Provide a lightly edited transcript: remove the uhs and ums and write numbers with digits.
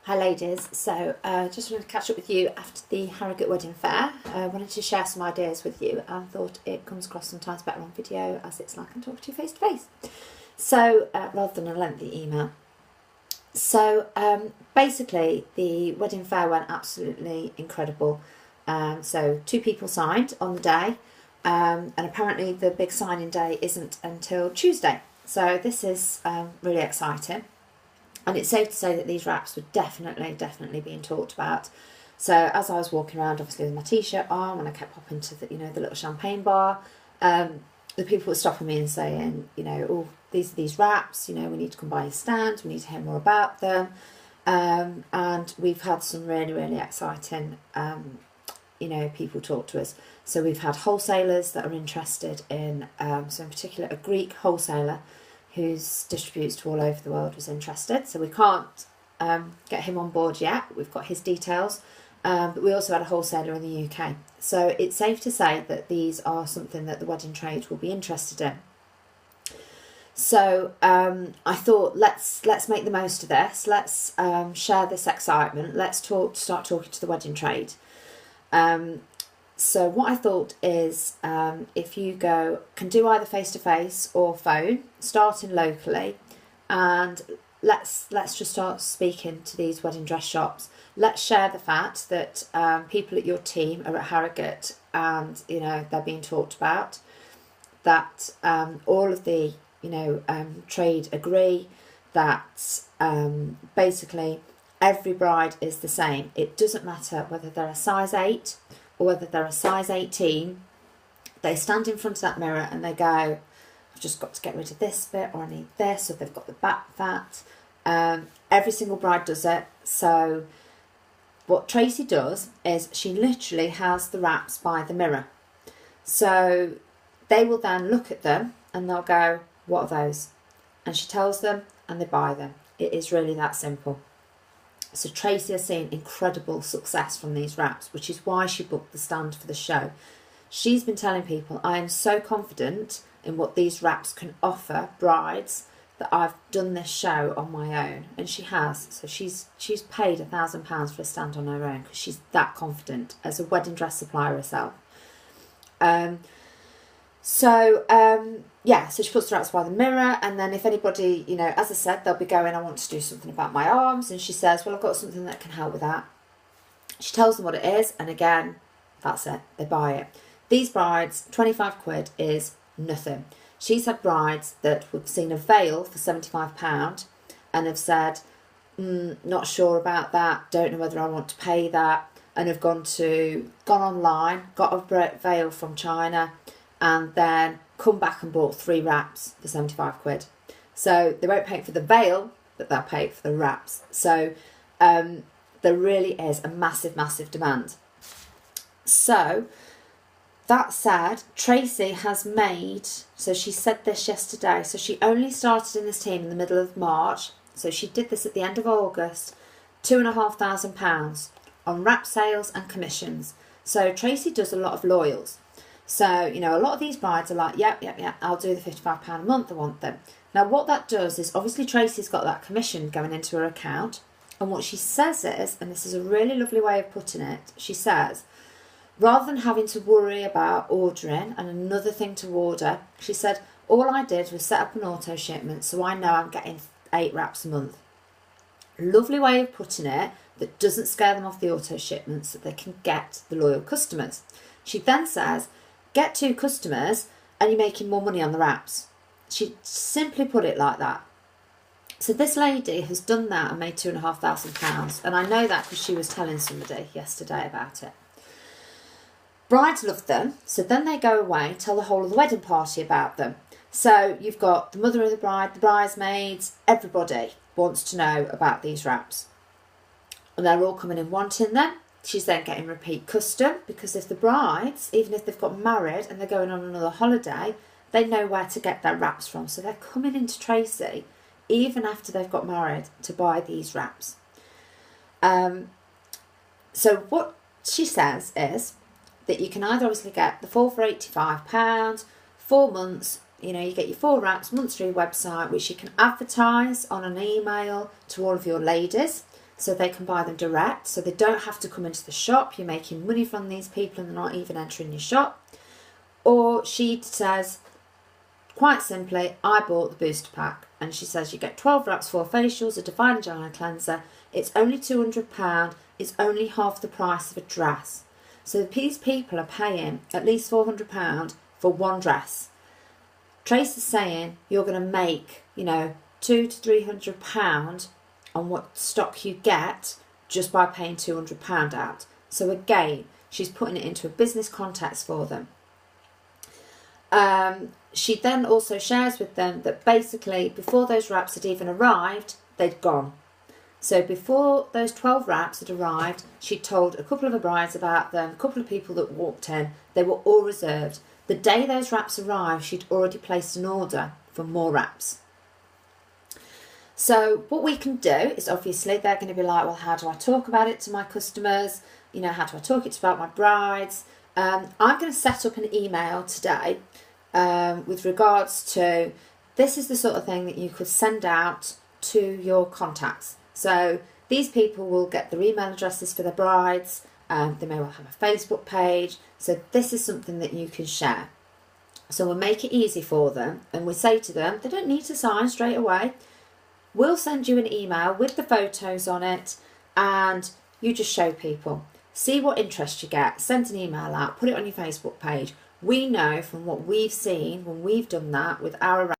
Hi ladies, so just wanted to catch up with you after the Harrogate Wedding Fair. I wanted to share some ideas with you and thought it comes across sometimes better on video as it's like I'm talking to you face to face. So rather than a lengthy email. So basically the wedding fair went absolutely incredible. So 2 people signed on the day and apparently the big signing day isn't until Tuesday. So this is really exciting. And it's safe to say that these wraps were definitely being talked about. So as I was walking around, obviously with my t-shirt on, and I kept popping to the, the little champagne bar, the people were stopping me and saying, oh, these are these wraps, we need to come by your stand, we need to hear more about them. And we've had some really exciting, people talk to us. So we've had wholesalers that are interested in, so in particular a Greek wholesaler who's distributes to all over the world was interested. So we can't get him on board yet. We've got his details. But we also had a wholesaler in the UK. So it's safe to say that these are something that the wedding trade will be interested in. So I thought let's make the most of this. Let's share this excitement. Let's start talking to the wedding trade. So what I thought is if you can do either face-to-face or phone, starting locally, and let's just start speaking to these wedding dress shops. Let's share the fact that people at your team are at Harrogate and, they're being talked about, that all of the, trade agree that basically every bride is the same. It doesn't matter whether they're a size 8 or whether they're a size 18, they stand in front of that mirror and they go, I've just got to get rid of this bit, or I need this, or they've got the back fat. Every single bride does it. So what Tracy does is she literally has the wraps by the mirror. So they will then look at them and they'll go, what are those? And she tells them and they buy them. It is really that simple. So Tracy has seen incredible success from these wraps, which is why she booked the stand for the show. She's been telling people, I am so confident in what these wraps can offer brides that I've done this show on my own. And she has. So she's paid £1,000 for a stand on her own because she's that confident as a wedding dress supplier herself. So she puts the wraps by the mirror, and then if anybody, as I said, they'll be going, I want to do something about my arms, and she says, well, I've got something that can help with that. She tells them what it is, and again, that's it, they buy it. These brides, 25 quid is nothing. She's had brides that have seen a veil for £75 and have said, not sure about that, don't know whether I want to pay that, and have gone online, got a veil from China, and then come back and bought 3 wraps for 75 quid. So they won't pay for the veil, but they'll pay for the wraps. So there really is a massive demand. So that said, Tracy has made, so she said this yesterday, so she only started in this team in the middle of March. So she did this at the end of August, £2,500 on wrap sales and commissions. So Tracy does a lot of loyals. So, a lot of these brides are like, yep, I'll do the £55 a month, I want them. Now, what that does is, obviously, Tracy's got that commission going into her account. And what she says is, and this is a really lovely way of putting it, she says, rather than having to worry about ordering and another thing to order, she said, all I did was set up an auto shipment so I know I'm getting 8 wraps a month. Lovely way of putting it that doesn't scare them off the auto shipment so they can get the loyal customers. She then says, get 2 customers and you're making more money on the wraps. She simply put it like that. So this lady has done that and made £2,500. And I know that because she was telling somebody yesterday about it. Brides love them. So then they go away, tell the whole of the wedding party about them. So you've got the mother of the bride, the bridesmaids, everybody wants to know about these wraps. And they're all coming in wanting them. She's then getting repeat custom because if the brides, even if they've got married and they're going on another holiday, they know where to get their wraps from. So they're coming into Tracy even after they've got married to buy these wraps. So what she says is that you can either obviously get the 4 for £85, 4 months, you get your 4 wraps, months through your website, which you can advertise on an email to all of your ladies. so they can buy them direct, so they don't have to come into the shop. You're making money from these people and they're not even entering your shop. Or she says, quite simply, I bought the booster pack, and she says you get 12 wraps, 4 facials, a Divine Gel and a cleanser. It's only £200. It's only half the price of a dress. So these people are paying at least £400 for one dress. Tracy's saying you're going to make, you know, £200 to £300 on what stock you get just by paying £200 out. So again, she's putting it into a business context for them. She then also shares with them that basically before those wraps had even arrived, they'd gone. So before those 12 wraps had arrived, she told a couple of her brides about them, a couple of people that walked in, they were all reserved. The day those wraps arrived, she'd already placed an order for more wraps. So what we can do is, obviously they're going to be like, well, how do I talk about it to my customers? You know, how do I talk it about my brides? I'm going to set up an email today with regards to, this is the sort of thing that you could send out to your contacts. So these people will get their email addresses for their brides. They may well have a Facebook page. So this is something that you can share. So we'll make it easy for them. And we say to them, they don't need to sign straight away. We'll send you an email with the photos on it. And you just show people. See what interest you get. Send an email out. Put it on your Facebook page. We know from what we've seen when we've done that with our